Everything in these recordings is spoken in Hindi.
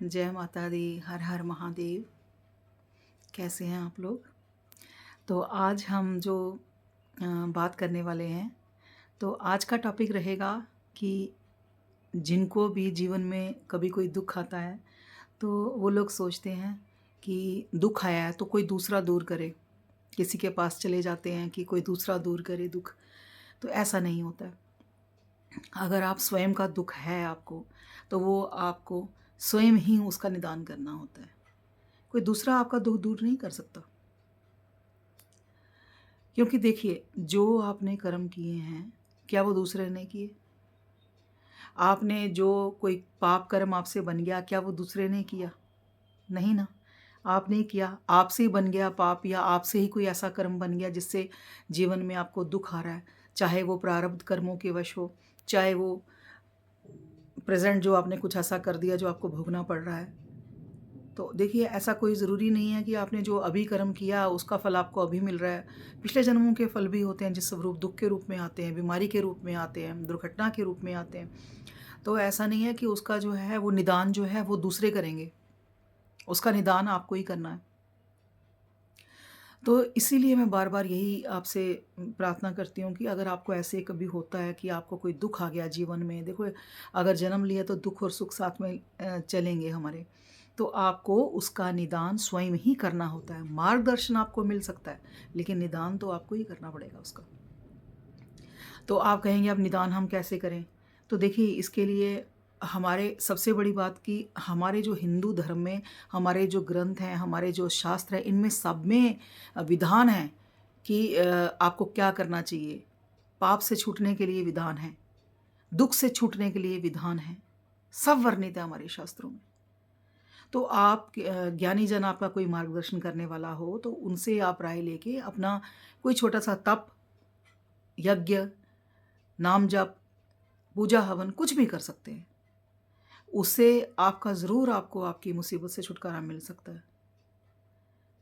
जय माता दी। हर हर महादेव। कैसे हैं आप लोग? तो आज हम जो बात करने वाले हैं, तो आज का टॉपिक रहेगा कि जिनको भी जीवन में कभी कोई दुख आता है, तो वो लोग सोचते हैं कि दुख आया है तो कोई दूसरा दूर करे। किसी के पास चले जाते हैं कि कोई दूसरा दूर करे दुख। तो ऐसा नहीं होता है। अगर आप स्वयं का दुख है आपको, तो वो आपको स्वयं ही उसका निदान करना होता है। कोई दूसरा आपका दुख दूर नहीं कर सकता। क्योंकि देखिए, जो आपने कर्म किए हैं, क्या वो दूसरे ने किए? आपने जो कोई पाप कर्म आपसे बन गया, क्या वो दूसरे ने किया? नहीं ना। आपने ही किया, आपसे ही बन गया पाप, या आपसे ही कोई ऐसा कर्म बन गया जिससे जीवन में आपको दुख आ रहा है। चाहे वो प्रारब्ध कर्मों के वश हो, चाहे वो प्रेज़ेंट जो आपने कुछ ऐसा कर दिया जो आपको भोगना पड़ रहा है। तो देखिए, ऐसा कोई ज़रूरी नहीं है कि आपने जो अभी कर्म किया उसका फल आपको अभी मिल रहा है। पिछले जन्मों के फल भी होते हैं, जिस रूप दुःख के रूप में आते हैं, बीमारी के रूप में आते हैं, दुर्घटना के रूप में आते हैं। तो ऐसा नहीं है कि उसका जो है वो निदान जो है वो दूसरे करेंगे, उसका निदान आपको ही करना है। तो इसीलिए मैं बार-बार यही आपसे प्रार्थना करती हूँ कि अगर आपको ऐसे कभी होता है कि आपको कोई दुःख आ गया जीवन में, देखो, अगर जन्म लिया तो दुःख और सुख साथ में चलेंगे हमारे। तो आपको उसका निदान स्वयं ही करना होता है। मार्गदर्शन आपको मिल सकता है, लेकिन निदान तो आपको ही करना पड़ेगा उसका। तो आप कहेंगे अब निदान हम कैसे करें? तो देखिए, इसके लिए हमारे सबसे बड़ी बात कि हमारे जो हिंदू धर्म में हमारे जो ग्रंथ हैं, हमारे जो शास्त्र हैं, इनमें सब में विधान है कि आपको क्या करना चाहिए। पाप से छूटने के लिए विधान है, दुःख से छूटने के लिए विधान है, सब वर्णित है हमारे शास्त्रों में। तो आप ज्ञानी जन आपका कोई मार्गदर्शन करने वाला हो, तो उनसे आप राय लेके अपना कोई छोटा-सा तप, यज्ञ, नाम जप, पूजा हवन कुछ भी कर सकते हैं। उससे आपका ज़रूर आपको आपकी मुसीबत से छुटकारा मिल सकता है।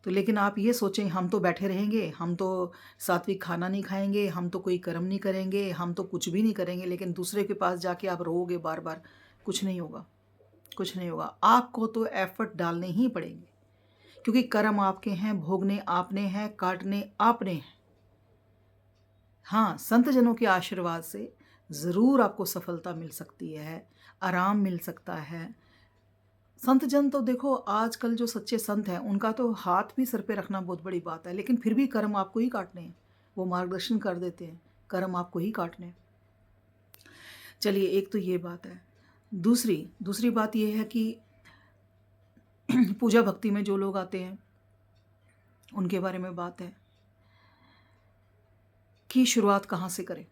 तो लेकिन आप ये सोचें हम तो बैठे रहेंगे, हम तो सात्विक खाना नहीं खाएँगे, हम तो कोई कर्म नहीं करेंगे, हम तो कुछ भी नहीं करेंगे, लेकिन दूसरे के पास जाके आप रोओगे बार-बार, कुछ नहीं होगा, कुछ नहीं होगा। आपको तो एफ़र्ट डालने ही पड़ेंगे, क्योंकि कर्म आपके हैं, भोगने आपने हैं, काटने आपने हैं। हाँ, संत जनों के आशीर्वाद से ज़रूर आपको सफलता मिल सकती है, आराम मिल सकता है। संत जन तो देखो, आजकल जो सच्चे संत हैं, उनका तो हाथ भी सर पे रखना बहुत बड़ी बात है, लेकिन फिर भी कर्म आपको ही काटने हैं। वो मार्गदर्शन कर देते हैं, कर्म आपको ही काटने हैं। चलिए, एक तो ये बात है। दूसरी दूसरी बात ये है कि पूजा भक्ति में जो लोग आते हैं, उनके बारे में बात है कि शुरुआत कहाँ से करें?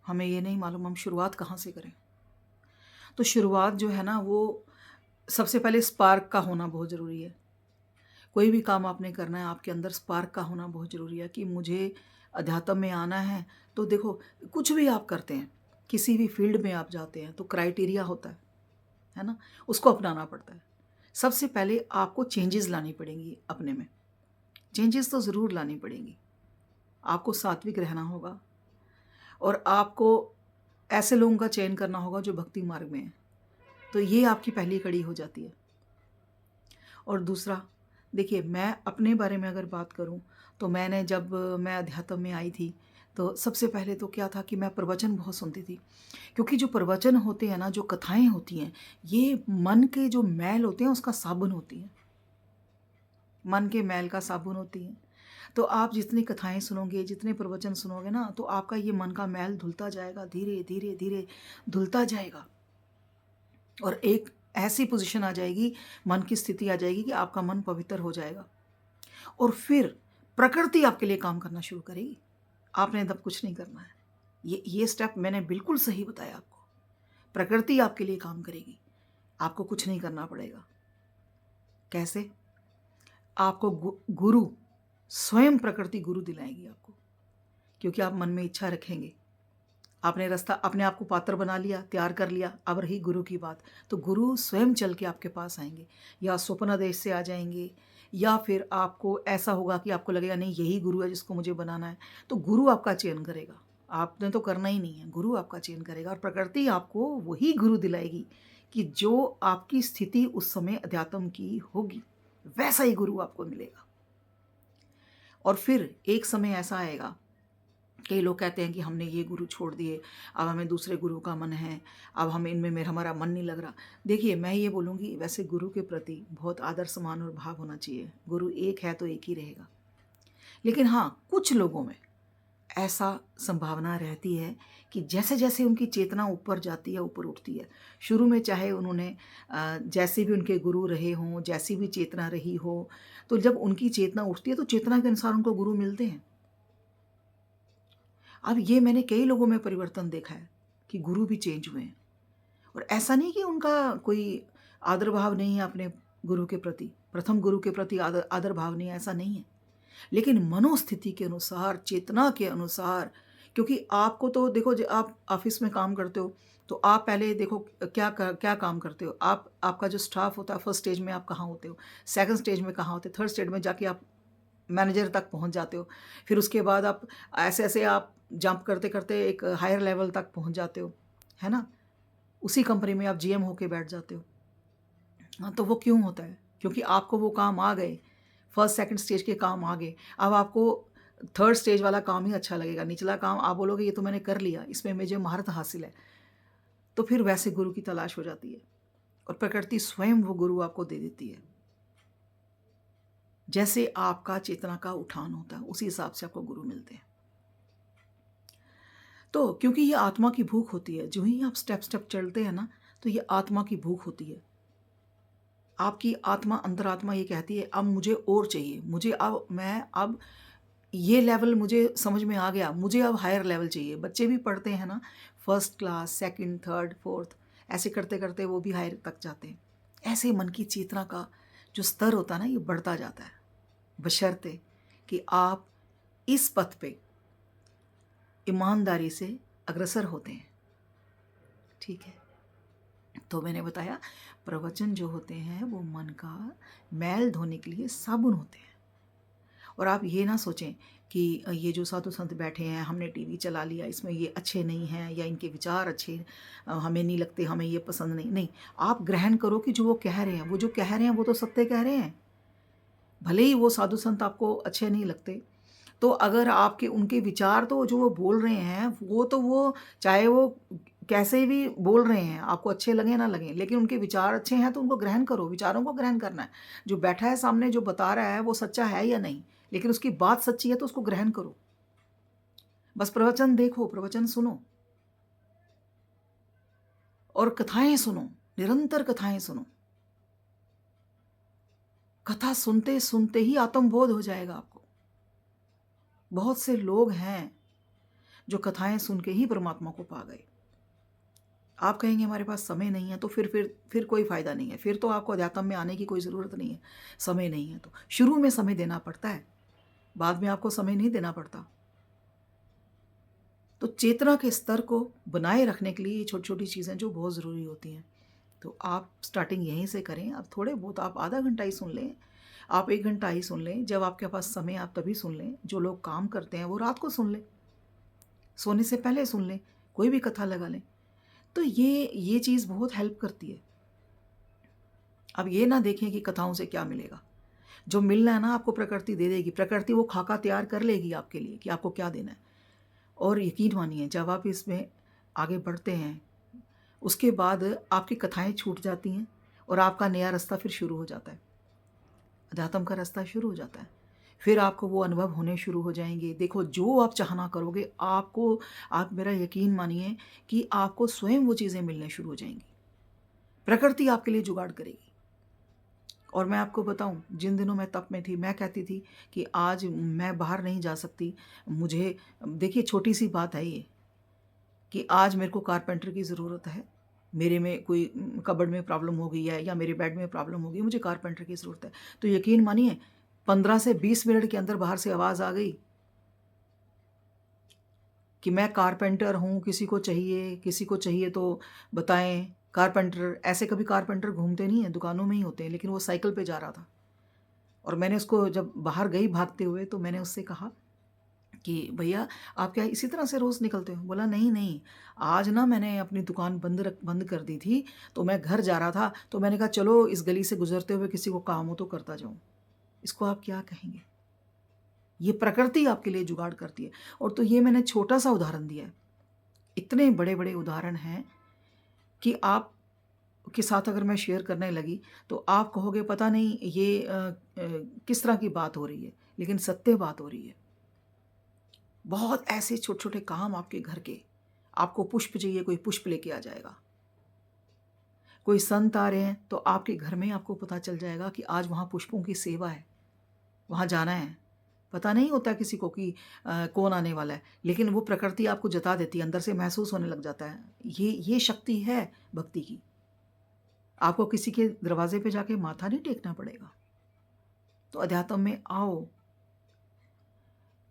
हमें ये नहीं मालूम हम शुरुआत कहाँ से करें। तो शुरुआत जो है ना, वो सबसे पहले स्पार्क का होना बहुत ज़रूरी है। कोई भी काम आपने करना है, आपके अंदर स्पार्क का होना बहुत ज़रूरी है कि मुझे अध्यात्म में आना है। तो देखो, कुछ भी आप करते हैं, किसी भी फ़ील्ड में आप जाते हैं, तो क्राइटेरिया होता है ना? उसको अपनाना पड़ता है। सबसे पहले आपको चेंजेज़ लानी पड़ेंगी अपने में। चेंजेज़ तो ज़रूर लानी पड़ेंगी। आपको सात्विक रहना होगा और आपको ऐसे लोगों का चयन करना होगा जो भक्ति मार्ग में हैं। तो ये आपकी पहली कड़ी हो जाती है। और दूसरा, देखिए, मैं अपने बारे में अगर बात करूं, तो मैं अध्यात्म में आई थी, तो सबसे पहले तो क्या था कि मैं प्रवचन बहुत सुनती थी। क्योंकि जो प्रवचन होते हैं ना, जो कथाएं होती हैं, ये मन के जो मैल होते हैं उसका साबुन होती हैं। मन के मैल का साबुन होती हैं। तो आप जितनी कथाएं सुनोगे, जितने प्रवचन सुनोगे ना, तो आपका ये मन का मैल धुलता जाएगा, धीरे धीरे धीरे धुलता जाएगा। और एक ऐसी पोजीशन आ जाएगी, मन की स्थिति आ जाएगी कि आपका मन पवित्र हो जाएगा। और फिर प्रकृति आपके लिए काम करना शुरू करेगी। आपने तब कुछ नहीं करना है। ये स्टेप मैंने बिल्कुल सही बताया आपको। प्रकृति आपके लिए काम करेगी, आपको कुछ नहीं करना पड़ेगा। कैसे? आपको गुरु, स्वयं प्रकृति गुरु दिलाएगी आपको, क्योंकि आप मन में इच्छा रखेंगे। आपने रास्ता अपने आप को पात्र बना लिया, तैयार कर लिया, अब रही गुरु की बात। तो गुरु स्वयं चल के आपके पास आएंगे, या स्वप्न देश से आ जाएंगे, या फिर आपको ऐसा होगा कि आपको लगेगा नहीं यही गुरु है जिसको मुझे बनाना है। तो गुरु आपका चयन करेगा, आपने तो करना ही नहीं है, गुरु आपका चयन करेगा। और प्रकृति आपको वही गुरु दिलाएगी कि जो आपकी स्थिति उस समय अध्यात्म की होगी, वैसा ही गुरु आपको मिलेगा। और फिर एक समय ऐसा आएगा, कई लोग कहते हैं कि हमने ये गुरु छोड़ दिए, अब हमें दूसरे गुरु का मन है, अब हम इनमें मेरा हमारा मन नहीं लग रहा। देखिए, मैं ये बोलूँगी, वैसे गुरु के प्रति बहुत आदर सम्मान और भाव होना चाहिए। गुरु एक है तो एक ही रहेगा। लेकिन हाँ, कुछ लोगों में ऐसा संभावना रहती है कि जैसे जैसे उनकी चेतना ऊपर जाती है, ऊपर उठती है, शुरू में चाहे उन्होंने जैसे भी उनके गुरु रहे हों, जैसी भी चेतना रही हो, तो जब उनकी चेतना उठती है तो चेतना के अनुसार उनको गुरु मिलते हैं। अब ये मैंने कई लोगों में परिवर्तन देखा है कि गुरु भी चेंज हुए हैं। और ऐसा नहीं कि उनका कोई आदर भाव नहीं है अपने गुरु के प्रति, प्रथम गुरु के प्रति आदर आदर भाव नहीं है, ऐसा नहीं है। लेकिन मनोस्थिति के अनुसार, चेतना के अनुसार, क्योंकि आपको तो देखो, जो आप ऑफिस में काम करते हो, तो आप पहले देखो क्या काम करते हो। आपका जो स्टाफ होता है, फर्स्ट स्टेज में आप कहाँ होते हो, सेकंड स्टेज में कहाँ होते हो, थर्ड स्टेज में जाके आप मैनेजर तक पहुंच जाते हो। फिर उसके बाद आप ऐसे ऐसे आप जंप करते करते एक हायर लेवल तक पहुंच जाते हो, है ना। उसी कंपनी में आप जीएम होके बैठ जाते हो। हाँ, तो वो क्यों होता है? क्योंकि आपको वो काम आ गए, फर्स्ट सेकंड स्टेज के काम आ गए। अब आपको थर्ड स्टेज वाला काम ही अच्छा लगेगा। निचला काम आप बोलोगे ये तो मैंने कर लिया, इसमें मुझे महारत हासिल है। तो फिर वैसे गुरु की तलाश हो जाती है और प्रकृति स्वयं वो गुरु आपको दे देती है। जैसे आपका चेतना का उठान होता है, उसी हिसाब से आपको गुरु मिलते हैं। तो क्योंकि ये आत्मा की भूख होती है, जो ही आप स्टेप स्टेप चलते हैं ना, तो ये आत्मा की भूख होती है। आपकी आत्मा, अंतरात्मा ये कहती है अब मुझे और चाहिए, मुझे अब ये लेवल मुझे समझ में आ गया, मुझे अब हायर लेवल चाहिए। बच्चे भी पढ़ते हैं ना, first class, second, third, fourth, ऐसे करते करते वो भी हायर तक जाते हैं। ऐसे मन की चेतना का जो स्तर होता है ना, ये बढ़ता जाता है, बशर्ते कि आप इस पथ पे ईमानदारी से अग्रसर होते हैं। ठीक है, तो मैंने बताया प्रवचन जो होते हैं वो मन का मैल धोने के लिए साबुन होते हैं। और आप ये ना सोचें कि ये जो साधु संत बैठे हैं, हमने टीवी चला लिया, इसमें ये अच्छे नहीं हैं या इनके विचार अच्छे हमें नहीं लगते, हमें ये पसंद नहीं। नहीं, आप ग्रहण करो कि जो वो कह रहे हैं, वो जो कह रहे हैं वो तो सत्य कह रहे हैं। भले ही वो साधु संत आपको अच्छे नहीं लगते, तो अगर आपके उनके विचार तो जो वो बोल रहे हैं, वो चाहे वो कैसे भी बोल रहे हैं, आपको अच्छे लगे ना लगे, लेकिन उनके विचार अच्छे हैं तो उनको ग्रहण करो, विचारों को ग्रहण करना है। जो बैठा है सामने, जो बता रहा है, वो सच्चा है या नहीं, लेकिन उसकी बात सच्ची है तो उसको ग्रहण करो। बस प्रवचन देखो, प्रवचन सुनो और कथाएं सुनो, निरंतर कथाएं सुनो। कथा सुनते सुनते ही आत्मबोध हो जाएगा आपको। बहुत से लोग हैं जो कथाएं सुन के ही परमात्मा को पा गए। आप कहेंगे हमारे पास समय नहीं है, तो फिर कोई फ़ायदा नहीं है। फिर तो आपको अध्यात्म में आने की कोई ज़रूरत नहीं है। समय नहीं है तो शुरू में समय देना पड़ता है, बाद में आपको समय नहीं देना पड़ता। तो चेतना के स्तर को बनाए रखने के लिए ये छोटी छोटी चीज़ें जो बहुत ज़रूरी होती हैं, तो आप स्टार्टिंग यहीं से करें। अब थोड़े बहुत आप आधा घंटा ही सुन लें, आप 1 घंटा ही सुन लें, जब आपके पास समय आप तभी सुन लें। जो लोग काम करते हैं वो रात को सुन लें, सोने से पहले सुन लें, कोई भी कथा लगा लें। तो ये चीज़ बहुत हेल्प करती है। अब ये ना देखें कि कथाओं से क्या मिलेगा। जो मिलना है ना आपको प्रकृति दे देगी। प्रकृति वो खाका तैयार कर लेगी आपके लिए कि आपको क्या देना है। और यकीन मानिए, जब आप इसमें आगे बढ़ते हैं, उसके बाद आपकी कथाएं छूट जाती हैं और आपका नया रास्ता फिर शुरू हो जाता है। अध्यात्म का रास्ता शुरू हो जाता है। फिर आपको वो अनुभव होने शुरू हो जाएंगे। देखो, जो आप चाहना करोगे, आप मेरा यकीन मानिए कि आपको स्वयं वो चीज़ें मिलने शुरू हो जाएंगी। प्रकृति आपके लिए जुगाड़ करेगी। और मैं आपको बताऊं, जिन दिनों मैं तप में थी, मैं कहती थी कि आज मैं बाहर नहीं जा सकती। मुझे, देखिए छोटी सी बात है ये, कि आज मेरे को कारपेंटर की ज़रूरत है। मेरे में कोई कबर्ड में प्रॉब्लम हो गई है या मेरे बेड में प्रॉब्लम हो गई, मुझे कारपेंटर की ज़रूरत है। तो यकीन मानिए 15 से 20 मिनट के अंदर बाहर से आवाज़ आ गई कि मैं कारपेंटर हूँ, किसी को चाहिए तो बताएं। कारपेंटर, ऐसे कभी कारपेंटर घूमते नहीं हैं, दुकानों में ही होते हैं, लेकिन वो साइकिल पे जा रहा था। और मैंने उसको, जब बाहर गई भागते हुए, तो मैंने उससे कहा कि भैया आप क्या इसी तरह से रोज़ निकलते हो? बोला नहीं, नहीं, आज ना मैंने अपनी दुकान बंद कर दी थी, तो मैं घर जा रहा था, तो मैंने कहा चलो इस गली से गुज़रते हुए किसी को काम हो तो करता जाऊँ। इसको आप क्या कहेंगे? ये प्रकृति आपके लिए जुगाड़ करती है। और तो ये मैंने छोटा-सा उदाहरण दिया है। इतने बड़े-बड़े उदाहरण हैं कि आप के साथ अगर मैं शेयर करने लगी, तो आप कहोगे पता नहीं ये किस तरह की बात हो रही है, लेकिन सत्य बात हो रही है। बहुत ऐसे छोटे-छोटे काम आपके घर के, आपको पुष्प चाहिए, कोई पुष्प लेके आ जाएगा। कोई संत आ रहे हैं, तो आपके घर में आपको पता चल जाएगा कि आज वहाँ पुष्पों की सेवा है, वहाँ जाना है। पता नहीं होता किसी को कि कौन आने वाला है, लेकिन वो प्रकृति आपको जता देती है, अंदर से महसूस होने लग जाता है। ये शक्ति है भक्ति की। आपको किसी के दरवाज़े पे जाके माथा नहीं टेकना पड़ेगा। तो अध्यात्म में आओ,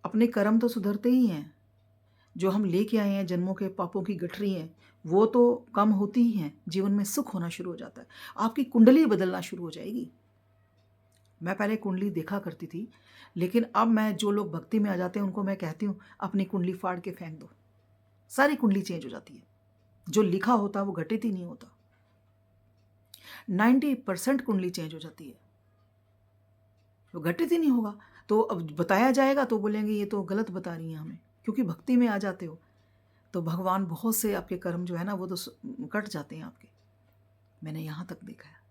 अपने कर्म तो सुधरते ही हैं। जो हम लेके आए हैं जन्मों के पापों की गठरी हैं, वो तो कम होती ही हैं, जीवन में सुख होना शुरू हो जाता है। आपकी कुंडली बदलना शुरू हो जाएगी। मैं पहले कुंडली देखा करती थी, लेकिन अब मैं जो लोग भक्ति में आ जाते हैं उनको मैं कहती हूँ अपनी कुंडली फाड़ के फेंक दो। सारी कुंडली चेंज हो जाती है। जो लिखा होता है वो घटित ही नहीं होता। 90% कुंडली चेंज हो जाती है, वो घटित ही नहीं होगा। तो अब बताया जाएगा तो बोलेंगे ये तो गलत बता रही हैं हमें, क्योंकि भक्ति में आ जाते हो तो भगवान बहुत से आपके कर्म जो है ना वो तो कट जाते हैं आपके। मैंने यहाँ तक देखा है।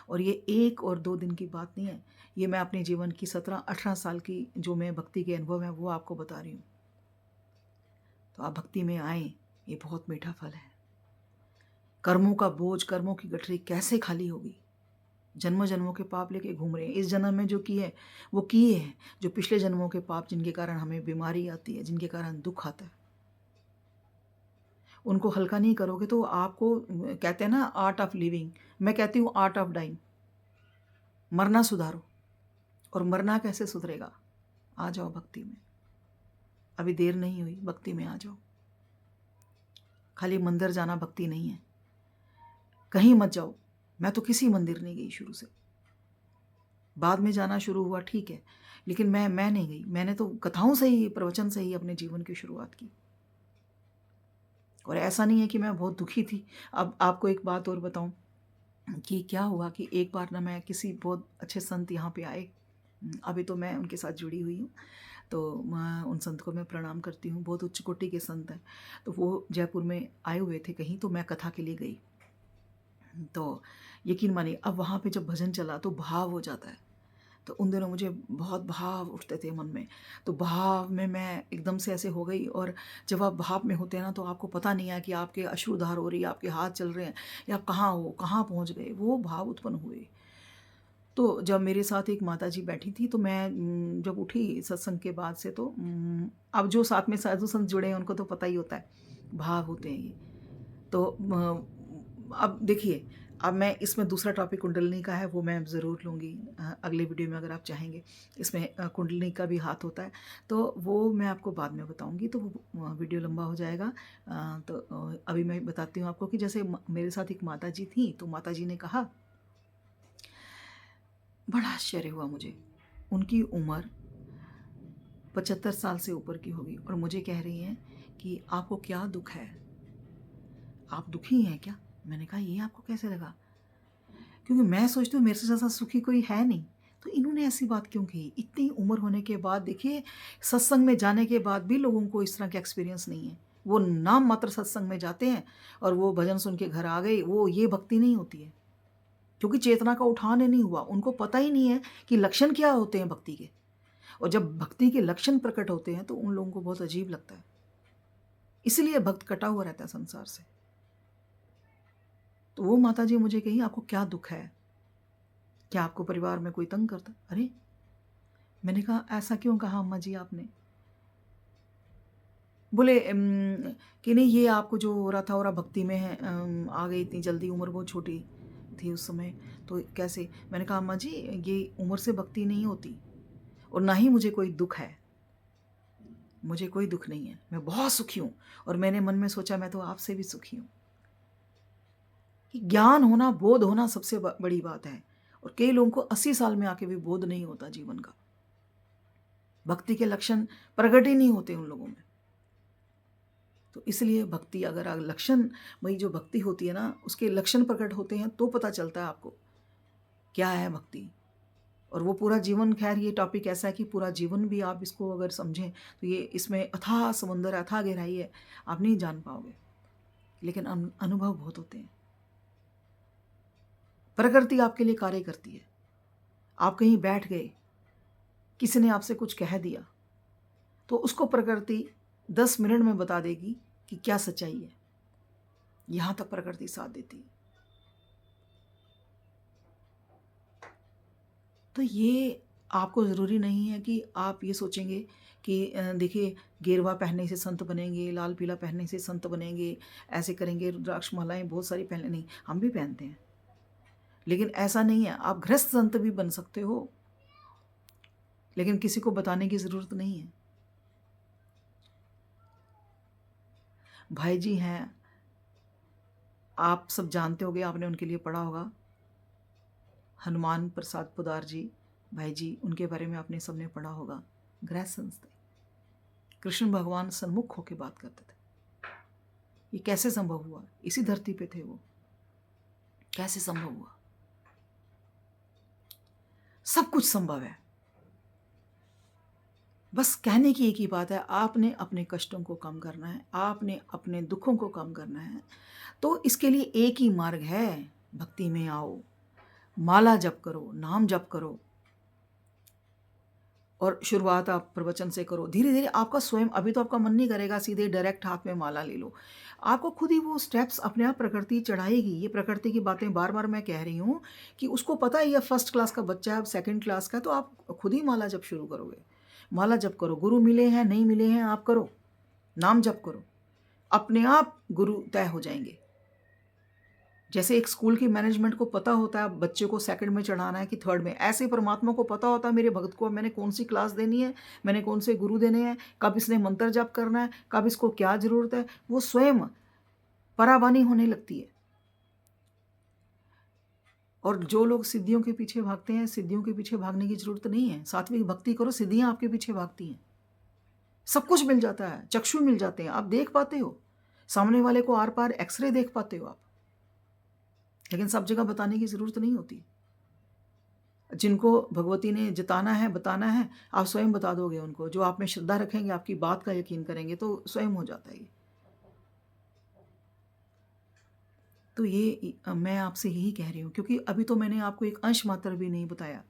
और ये 1 और 2 दिन की बात नहीं है, ये मैं अपने जीवन की 17-18 साल की जो मैं भक्ति के अनुभव हैं वो आपको बता रही हूँ। तो आप भक्ति में आएँ, ये बहुत मीठा फल है। कर्मों का बोझ, कर्मों की गठरी कैसे खाली होगी? जन्मों-जन्मों के पाप लेके घूम रहे हैं। इस जन्म में जो किए, वो किए हैं। जो पिछले जन्मों के पाप जिनके कारण हमें बीमारी आती है, जिनके कारण दुःख आता है, उनको हल्का नहीं करोगे तो आपको कहते हैं ना आर्ट ऑफ लिविंग, मैं कहती हूँ आर्ट ऑफ डाइंग। मरना सुधारो। और मरना कैसे सुधरेगा? आ जाओ भक्ति में। अभी देर नहीं हुई, भक्ति में आ जाओ। खाली मंदिर जाना भक्ति नहीं है। कहीं मत जाओ। मैं तो किसी मंदिर नहीं गई शुरू से। बाद में जाना शुरू हुआ ठीक है, लेकिन मैं नहीं गई। मैंने तो कथाओं से ही, प्रवचन से ही अपने जीवन की शुरुआत की। और ऐसा नहीं है कि मैं बहुत दुखी थी। अब आपको एक बात और बताऊं कि क्या हुआ कि एक बार ना मैं किसी बहुत अच्छे संत यहाँ पे आए। अभी तो मैं उनके साथ जुड़ी हुई हूँ, तो मैं उन संत को मैं प्रणाम करती हूँ। बहुत उच्च कोटि के संत हैं। तो वो जयपुर में आए हुए थे कहीं, तो मैं कथा के लिए गई। तो यकीन मानिए अब वहाँ पे जब भजन चला तो भाव हो जाता है। तो उन दिनों मुझे बहुत भाव उठते थे मन में। तो भाव में मैं एकदम से ऐसे हो गई। और जब आप भाव में होते हैं ना तो आपको पता नहीं है कि आपके अश्रुधार हो रही है, आपके हाथ चल रहे हैं, या आप कहाँ हो, कहाँ पहुँच गए, वो भाव उत्पन्न हुए। तो जब मेरे साथ एक माताजी बैठी थी तो मैं जब उठी सत्संग के बाद से, तो अब जो साथ में साधु संत जुड़े हैं उनको तो पता ही होता है, भाव होते हैं ये। तो अब देखिए, अब मैं इसमें दूसरा टॉपिक कुंडलिनी का है, वो मैं ज़रूर लूँगी अगले वीडियो में अगर आप चाहेंगे। इसमें कुंडलिनी का भी हाथ होता है, तो वो मैं आपको बाद में बताऊँगी, तो वो वीडियो लंबा हो जाएगा। तो अभी मैं बताती हूँ आपको कि जैसे मेरे साथ एक माताजी थी, तो माताजी ने कहा, बड़ा आश्चर्य हुआ मुझे। उनकी उम्र 75 साल से ऊपर की होगी और मुझे कह रही हैं कि आपको क्या दुःख है? आप दुखी हैं क्या? मैंने कहा ये आपको कैसे लगा? क्योंकि मैं सोचती हूँ मेरे से ज़्यादा सुखी कोई है नहीं। तो इन्होंने ऐसी बात क्यों कही? इतनी उम्र होने के बाद देखिए, सत्संग में जाने के बाद भी लोगों को इस तरह का एक्सपीरियंस नहीं है। वो नाम मात्र सत्संग में जाते हैं और वो भजन सुन के घर आ गए, वो ये भक्ति नहीं होती है। क्योंकि चेतना का उठान ही नहीं हुआ। उनको पता ही नहीं है कि लक्षण क्या होते हैं भक्ति के। और जब भक्ति के लक्षण प्रकट होते हैं तो उन लोगों को बहुत अजीब लगता है। इसलिए भक्त कटा हुआ रहता है संसार से। तो वो माताजी मुझे कही, आपको क्या दुःख है? क्या आपको परिवार में कोई तंग करता? अरे! मैंने कहा ऐसा क्यों कहा अम्मा जी आपने? बोले कि नहीं ये आपको जो हो रहा था और आप भक्ति में है आ गई इतनी जल्दी, उम्र बहुत छोटी थी उस समय, तो कैसे? मैंने कहा अम्मा जी ये उम्र से भक्ति नहीं होती और ना ही मुझे कोई दुःख है। मुझे कोई दुःख नहीं है, मैं बहुत सुखी हूँ। और मैंने मन में सोचा मैं तो आपसे भी सुखी हूँ। कि ज्ञान होना, बोध होना सबसे बड़ी बात है। और कई लोगों को 80 साल में आके भी बोध नहीं होता जीवन का। भक्ति के लक्षण प्रकट ही नहीं होते उन लोगों में। तो इसलिए भक्ति अगर लक्षण, वही जो भक्ति होती है ना, उसके लक्षण प्रकट होते हैं तो पता चलता है आपको क्या है भक्ति। और वो पूरा जीवन, खैर ये टॉपिक ऐसा है कि पूरा जीवन भी आप इसको अगर समझें तो ये इसमें अथाह समुंदर, अथाह गहराई है, आप नहीं जान पाओगे। लेकिन अनुभव बहुत होते हैं। प्रकृति आपके लिए कार्य करती है। आप कहीं बैठ गए, किसी ने आपसे कुछ कह दिया, तो उसको प्रकृति 10 मिनट में बता देगी कि क्या सच्चाई है। यहाँ तक प्रकृति साथ देती है। तो ये आपको ज़रूरी नहीं है कि आप ये सोचेंगे कि देखिए गेरुआ पहनने से संत बनेंगे, लाल पीला पहनने से संत बनेंगे, ऐसे करेंगे, रुद्राक्ष मालाएं बहुत सारी पहनने, नहीं, हम भी पहनते हैं, लेकिन ऐसा नहीं है। आप गृहस्थ संत भी बन सकते हो, लेकिन किसी को बताने की ज़रूरत नहीं है। भाई जी हैं, आप सब जानते होंगे, आपने उनके लिए पढ़ा होगा, हनुमान प्रसाद पोदार जी, भाई जी, उनके बारे में आपने सबने पढ़ा होगा। गृहस्थ संत थे, कृष्ण भगवान सन्मुख होकर बात करते थे। ये कैसे संभव हुआ? इसी धरती पे थे वो, कैसे संभव हुआ? सब कुछ संभव है। बस कहने की एक ही बात है, आपने अपने कष्टों को कम करना है, आपने अपने दुखों को कम करना है। तो इसके लिए एक ही मार्ग है, भक्ति में आओ, माला जप करो, नाम जप करो, और शुरुआत आप प्रवचन से करो। धीरे धीरे आपका स्वयं, अभी तो आपका मन नहीं करेगा सीधे डायरेक्ट हाथ में माला ले लो, आपको खुद ही वो स्टेप्स अपने आप प्रकृति चढ़ाएगी। ये प्रकृति की बातें बार बार मैं कह रही हूँ कि उसको पता है ये फर्स्ट क्लास का बच्चा है, अब सेकंड क्लास का, तो आप खुद ही माला जप शुरू करोगे। माला जप करो, गुरु मिले हैं नहीं मिले हैं आप करो, नाम जप करो, अपने आप गुरु तय हो जाएंगे। जैसे एक स्कूल की मैनेजमेंट को पता होता है बच्चे को सेकंड में चढ़ाना है कि थर्ड में, ऐसे परमात्मा को पता होता है मेरे भक्त को मैंने कौन सी क्लास देनी है, मैंने कौन से गुरु देने हैं, कब इसने मंत्र जाप करना है, कब इसको क्या ज़रूरत है। वो स्वयं परावानी होने लगती है। और जो लोग सिद्धियों के पीछे भागते हैं, सिद्धियों के पीछे भागने की ज़रूरत नहीं है। सात्विक भक्ति करो, सिद्धियाँ आपके पीछे भागती हैं। सब कुछ मिल जाता है, चक्षु मिल जाते हैं, आप देख पाते हो, सामने वाले को आर पार एक्सरे देख पाते हो आप। लेकिन सब जगह बताने की ज़रूरत नहीं होती। जिनको भगवती ने जिताना है, बताना है, आप स्वयं बता दोगे उनको। जो आप में श्रद्धा रखेंगे, आपकी बात का यकीन करेंगे, तो स्वयं हो जाता है ये। तो ये मैं आपसे यही कह रही हूँ, क्योंकि अभी तो मैंने आपको एक अंश मात्र भी नहीं बताया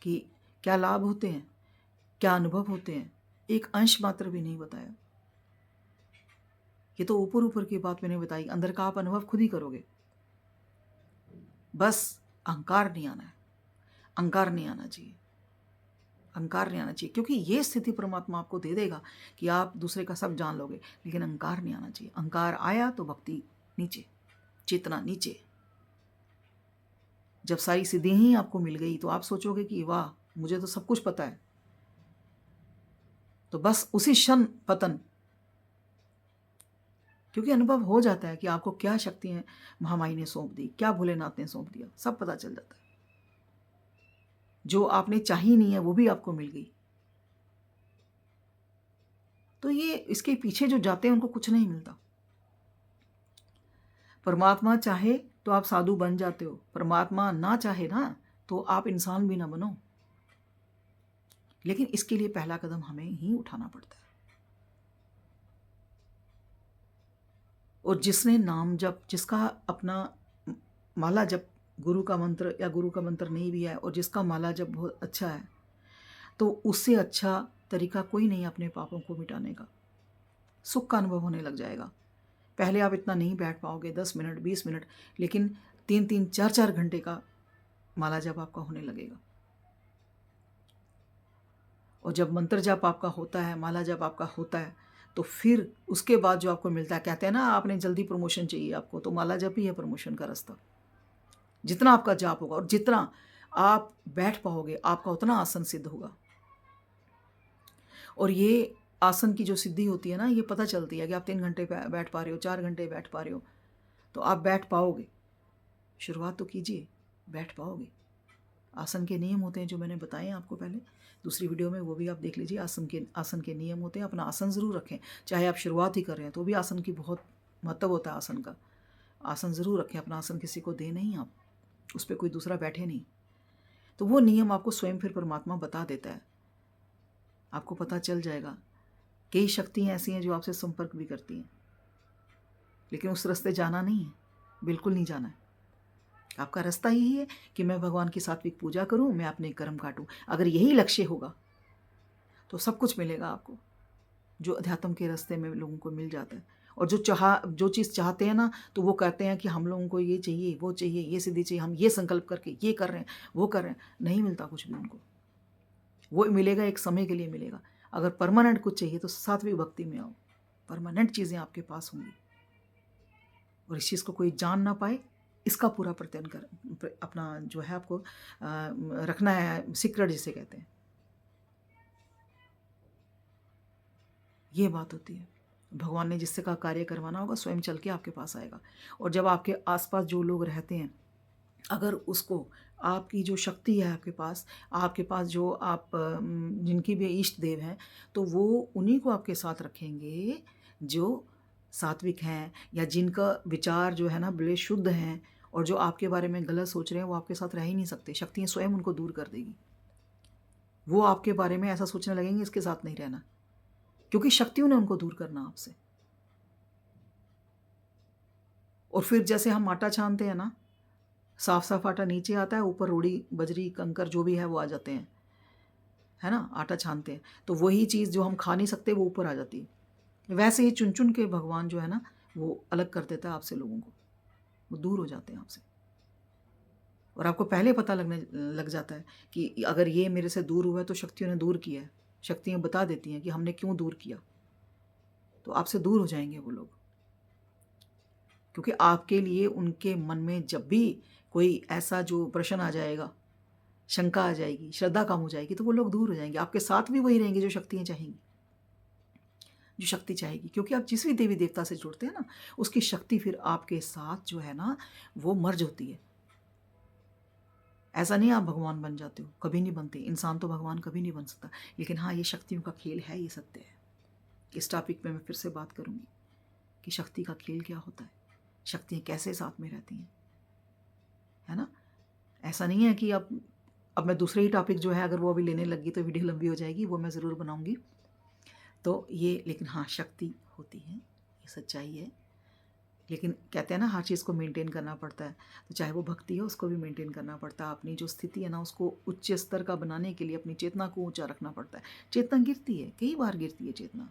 कि क्या लाभ होते हैं, क्या अनुभव होते हैं, एक अंश मात्र भी नहीं बताया। ये तो ऊपर ऊपर की बात मैंने बताई, अंदर का आप अनुभव खुद ही करोगे। बस अहंकार नहीं आना है, अहंकार नहीं आना चाहिए, अहंकार नहीं आना चाहिए, क्योंकि ये स्थिति परमात्मा आपको दे देगा कि आप दूसरे का सब जान लोगे, लेकिन अहंकार नहीं आना चाहिए। अहंकार आया तो भक्ति नीचे, चेतना नीचे। जब सारी सिद्धियां ही आपको मिल गई तो आप सोचोगे कि वाह, मुझे तो सब कुछ पता है। तो बस उसी क्षण पतन, क्योंकि अनुभव हो जाता है कि आपको क्या शक्तियां महामाई ने सौंप दी, क्या भोलेनाथ ने सौंप दिया, सब पता चल जाता है। जो आपने चाही नहीं है वो भी आपको मिल गई। तो ये इसके पीछे जो जाते हैं उनको कुछ नहीं मिलता। परमात्मा चाहे तो आप साधु बन जाते हो, परमात्मा ना चाहे ना तो आप इंसान भी ना बनो। लेकिन इसके लिए पहला कदम हमें ही उठाना पड़ता है। और जिसने नाम जप, जिसका अपना माला जप, गुरु का मंत्र या गुरु का मंत्र नहीं भी है, और जिसका माला जप बहुत अच्छा है, तो उससे अच्छा तरीका कोई नहीं अपने पापों को मिटाने का। सुख का अनुभव होने लग जाएगा। पहले आप इतना नहीं बैठ पाओगे, 10 मिनट 20 मिनट, लेकिन 3-3 4-4 घंटे का माला जप आपका होने लगेगा। और जब मंत्र जप आपका होता है, माला जप आपका होता है, तो फिर उसके बाद जो आपको मिलता है, कहते हैं ना आपने जल्दी प्रमोशन चाहिए आपको, तो माला जप ही है प्रमोशन का रास्ता। जितना आपका जाप होगा और जितना आप बैठ पाओगे, आपका उतना आसन सिद्ध होगा। और ये आसन की जो सिद्धि होती है ना, ये पता चलती है कि आप 3 घंटे बैठ पा रहे हो, 4 घंटे बैठ पा रहे हो, तो आप बैठ पाओगे। शुरुआत तो कीजिए, बैठ पाओगे। आसन के नियम होते हैं जो मैंने बताए हैं आपको पहले दूसरी वीडियो में, वो भी आप देख लीजिए। आसन के नियम होते हैं। अपना आसन ज़रूर रखें, चाहे आप शुरुआत ही कर रहे हैं तो भी आसन की बहुत महत्व होता है आसन का। आसन ज़रूर रखें, अपना आसन किसी को दे नहीं आप, उस पर कोई दूसरा बैठे नहीं। तो वो नियम आपको स्वयं फिर परमात्मा बता देता है, आपको पता चल जाएगा। कई शक्तियाँ ऐसी हैं जो आपसे संपर्क भी करती हैं, लेकिन उस रास्ते जाना नहीं है, बिल्कुल नहीं जाना है। आपका रास्ता यही है कि मैं भगवान की सात्विक पूजा करूं, मैं अपने कर्म काटूं। अगर यही लक्ष्य होगा तो सब कुछ मिलेगा आपको, जो अध्यात्म के रास्ते में लोगों को मिल जाता है। और जो चीज़ चाहते हैं ना, तो वो कहते हैं कि हम लोगों को ये चाहिए, वो चाहिए, ये सिद्धि चाहिए, हम ये संकल्प करके ये कर रहे हैं, वो कर रहे हैं। नहीं मिलता कुछ भी उनको। वो मिलेगा एक समय के लिए मिलेगा। अगर परमानेंट कुछ चाहिए तो सात्विक भक्ति में आओ, परमानेंट चीज़ें आपके पास होंगी। और इस चीज़ को कोई जान ना पाए, इसका पूरा प्रत्ययन कर अपना जो है आपको रखना है, सीक्रेट जिसे कहते हैं। ये बात होती है। भगवान ने जिससे का कार्य करवाना होगा स्वयं चल के आपके पास आएगा। और जब आपके आसपास जो लोग रहते हैं, अगर उसको आपकी जो शक्ति है आपके पास जो आप जिनकी भी इष्ट देव हैं, तो वो उन्हीं को आपके साथ रखेंगे जो सात्विक हैं, या जिनका विचार जो है ना बड़े शुद्ध हैं, और जो आपके बारे में गलत सोच रहे हैं वो आपके साथ रह ही नहीं सकते। शक्तियाँ स्वयं उनको दूर कर देगी। वो आपके बारे में ऐसा सोचने लगेंगे इसके साथ नहीं रहना, क्योंकि शक्तियों ने उनको दूर करना आपसे। और फिर जैसे हम आटा छानते हैं ना, साफ साफ आटा नीचे आता है, ऊपर रोड़ी बजरी कंकर जो भी है वो आ जाते हैं, है ना। आटा छानते हैं तो वही चीज़ जो हम खा नहीं सकते वो ऊपर आ जाती है। वैसे ही चुन चुन के भगवान जो है ना वो अलग कर देता है आपसे लोगों को, वो दूर हो जाते हैं आपसे। और आपको पहले पता लगने लग जाता है कि अगर ये मेरे से दूर हुआ है तो शक्तियों ने दूर किया है। शक्तियाँ बता देती हैं कि हमने क्यों दूर किया, तो आपसे दूर हो जाएंगे वो लोग। क्योंकि आपके लिए उनके मन में जब भी कोई ऐसा जो प्रश्न आ जाएगा, शंका आ जाएगी, श्रद्धा कम हो जाएगी, तो वो लोग दूर हो जाएंगे। आपके साथ भी वही रहेंगे जो शक्तियाँ चाहेंगी, जो शक्ति चाहेगी। क्योंकि आप जिस भी देवी देवता से जुड़ते हैं ना, उसकी शक्ति फिर आपके साथ जो है ना वो मर्ज होती है। ऐसा नहीं आप भगवान बन जाते हो, कभी नहीं बनते। इंसान तो भगवान कभी नहीं बन सकता। लेकिन हाँ, ये शक्तियों का खेल है, ये सत्य है। इस टॉपिक पे मैं फिर से बात करूँगी कि शक्ति का खेल क्या होता है, शक्तियाँ कैसे साथ में रहती हैं, है ना। ऐसा नहीं है कि अब मैं दूसरे ही टॉपिक जो है अगर वो अभी लेने लगी तो वीडियो लंबी हो जाएगी, वो मैं ज़रूर बनाऊँगी। तो ये, लेकिन हाँ, शक्ति होती है, ये सच्चाई है। लेकिन कहते हैं ना हर चीज़ को मेंटेन करना पड़ता है, तो चाहे वो भक्ति है उसको भी मेंटेन करना पड़ता है। अपनी जो स्थिति है ना उसको उच्च स्तर का बनाने के लिए अपनी चेतना को ऊंचा रखना पड़ता है। चेतना गिरती है, कई बार गिरती है चेतना।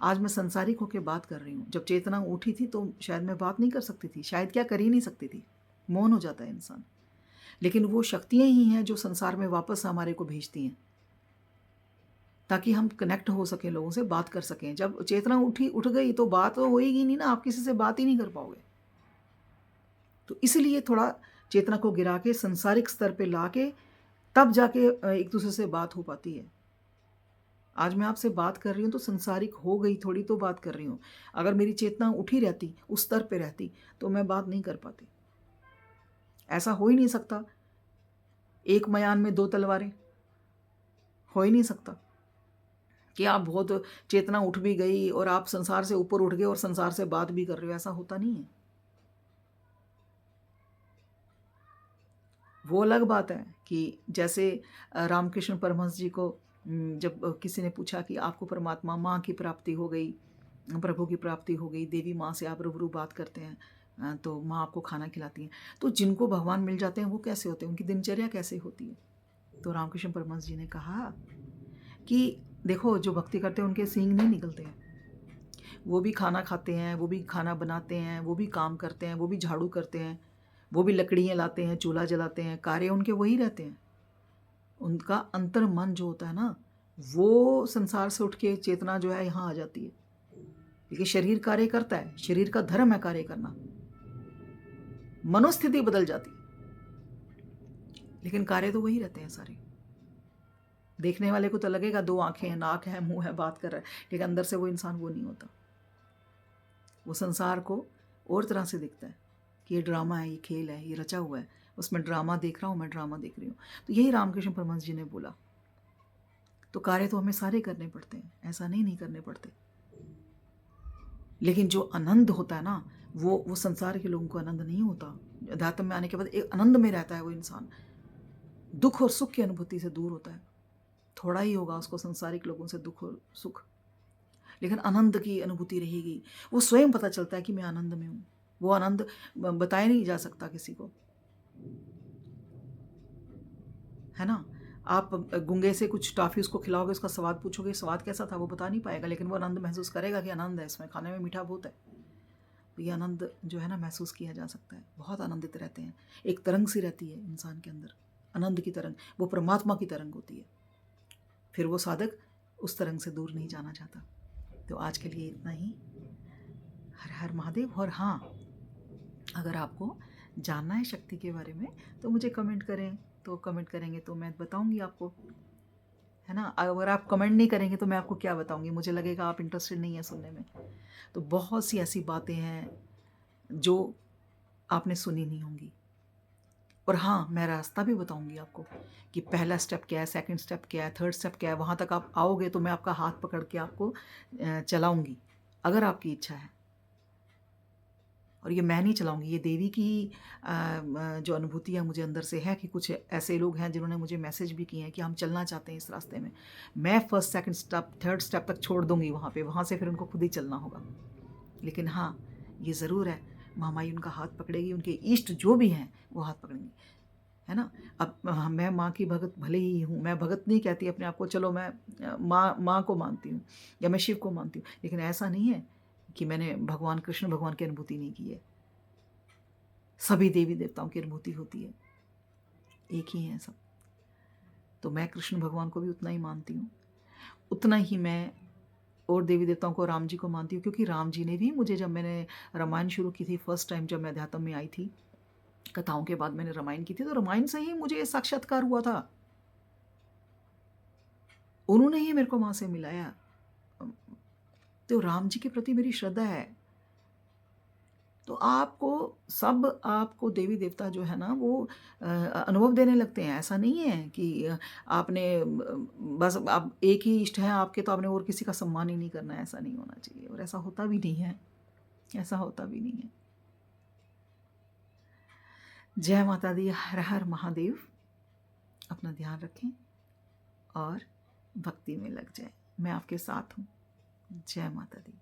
आज मैं संसारिक होकर बात कर रही हूँ, जब चेतना उठी थी तो शायद मैं बात नहीं कर सकती थी, शायद क्या कर ही नहीं सकती थी, मौन हो जाता है इंसान। लेकिन वो शक्तियाँ ही हैं जो संसार में वापस हमारे को भेजती हैं, ताकि हम कनेक्ट हो सकें, लोगों से बात कर सकें। जब चेतना उठ गई तो बात तो होएगी नहीं ना, आप किसी से बात ही नहीं कर पाओगे। तो इसलिए थोड़ा चेतना को गिरा के संसारिक स्तर पे ला के तब जाके एक दूसरे से बात हो पाती है। आज मैं आपसे बात कर रही हूँ तो संसारिक हो गई, थोड़ी तो बात कर रही हूँ। अगर मेरी चेतना उठी रहती, उस स्तर पे रहती, तो मैं बात नहीं कर पाती। ऐसा हो ही नहीं सकता, एक मयान में दो तलवारें, हो ही नहीं सकता कि आप बहुत चेतना उठ भी गई और आप संसार से ऊपर उठ गए और संसार से बात भी कर रहे हो, ऐसा होता नहीं है। वो अलग बात है कि जैसे रामकृष्ण परमहंस जी को जब किसी ने पूछा कि आपको परमात्मा माँ की प्राप्ति हो गई, प्रभु की प्राप्ति हो गई, देवी माँ से आप रूबरू बात करते हैं, तो माँ आपको खाना खिलाती हैं, तो जिनको भगवान मिल जाते हैं वो कैसे होते हैं, उनकी दिनचर्या कैसे होती है। तो रामकृष्ण परमहंस जी ने कहा कि देखो, जो भक्ति करते हैं उनके सींग नहीं निकलते हैं, वो भी खाना खाते हैं, वो भी खाना बनाते हैं, वो भी काम करते हैं, वो भी झाड़ू करते हैं, वो भी लकड़ियाँ लाते हैं, चूल्हा जलाते हैं, कार्य उनके वही रहते हैं। उनका अंतर मन जो होता है ना, वो संसार से उठ के चेतना जो है यहाँ आ जाती है। क्योंकि शरीर कार्य करता है, शरीर का धर्म है कार्य करना, मनोस्थिति बदल जाती, लेकिन कार्य तो वही रहते हैं सारे। देखने वाले को तो लगेगा दो आंखें हैं, नाक है, मुंह है, बात कर रहा है, लेकिन अंदर से वो इंसान वो नहीं होता। वो संसार को और तरह से दिखता है कि ये ड्रामा है, ये खेल है, ये रचा हुआ है, उसमें ड्रामा देख रहा हूँ, मैं ड्रामा देख रही हूँ। तो यही रामकृष्ण परमहंस जी ने बोला। तो कार्य तो हमें सारे करने पड़ते हैं, ऐसा नहीं करने पड़ते, लेकिन जो आनंद होता है ना, वो संसार के लोगों को आनंद नहीं होता। अध्यात्म में आने के बाद एक आनंद में रहता है वो इंसान, दुख और सुख की अनुभूति से दूर होता है। थोड़ा ही होगा उसको संसारिक लोगों से दुख और सुख, लेकिन आनंद की अनुभूति रहेगी। वो स्वयं पता चलता है कि मैं आनंद में हूँ। वो आनंद बताया नहीं जा सकता किसी को, है ना। आप गुंगे से कुछ टॉफ़ी उसको खिलाओगे, उसका स्वाद पूछोगे, स्वाद कैसा था, वो बता नहीं पाएगा, लेकिन वो आनंद महसूस करेगा कि आनंद है इसमें, खाने में मीठा बहुत है। तो ये आनंद जो है ना महसूस किया जा सकता है। बहुत आनंदित रहते हैं। एक तरंग सी रहती है इंसान के अंदर, आनंद की तरंग, वो परमात्मा की तरंग होती है। फिर वो साधक उस तरंग से दूर नहीं जाना चाहता। तो आज के लिए इतना ही। हर हर महादेव। और हाँ, अगर आपको जानना है शक्ति के बारे में तो मुझे कमेंट करें, तो कमेंट करेंगे तो मैं बताऊंगी आपको, है ना। अगर आप कमेंट नहीं करेंगे तो मैं आपको क्या बताऊंगी, मुझे लगेगा आप इंटरेस्टेड नहीं है सुनने में। तो बहुत सी ऐसी बातें हैं जो आपने सुनी नहीं होंगी। और हाँ, मैं रास्ता भी बताऊंगी आपको कि पहला स्टेप क्या है, सेकंड स्टेप क्या है, थर्ड स्टेप क्या है। वहाँ तक आप आओगे तो मैं आपका हाथ पकड़ के आपको चलाऊंगी, अगर आपकी इच्छा है। और ये मैं नहीं चलाऊंगी, ये देवी की जो अनुभूति है मुझे अंदर से है कि कुछ ऐसे लोग हैं जिन्होंने मुझे मैसेज भी किए हैं कि हम चलना चाहते हैं इस रास्ते में। मैं first second step third step तक छोड़ दूंगी वहाँ से फिर उनको खुद ही चलना होगा। लेकिन हाँ, ये ज़रूर है, महामाई उनका हाथ पकड़ेगी, उनके इष्ट जो भी हैं वो हाथ पकड़ेंगे, है ना। अब मैं माँ की भगत भले ही हूँ, मैं भगत नहीं कहती अपने आप को, चलो मैं माँ को मानती हूँ या मैं शिव को मानती हूँ, लेकिन ऐसा नहीं है कि मैंने भगवान कृष्ण भगवान की अनुभूति नहीं की है। सभी देवी देवताओं की अनुभूति होती है, एक ही हैं सब। तो मैं कृष्ण भगवान को भी उतना ही मानती हूँ, उतना ही मैं और देवी देवताओं को, राम जी को मानती हूँ। क्योंकि राम जी ने भी मुझे, जब मैंने रामायण शुरू की थी फर्स्ट टाइम, जब मैं अध्यात्म में आई थी, कथाओं के बाद मैंने रामायण की थी, तो रामायण से ही मुझे साक्षात्कार हुआ था। उन्होंने ही मेरे को वहाँ से मिलाया। तो राम जी के प्रति मेरी श्रद्धा है। तो आपको देवी देवता जो है ना वो अनुभव देने लगते हैं। ऐसा नहीं है कि आपने बस आप एक ही इष्ट है आपके, तो आपने और किसी का सम्मान ही नहीं करना है। ऐसा नहीं होना चाहिए, और ऐसा होता भी नहीं है, ऐसा होता भी नहीं है। जय माता दी। हर हर महादेव। अपना ध्यान रखें और भक्ति में लग जाए। मैं आपके साथ हूँ। जय माता दी।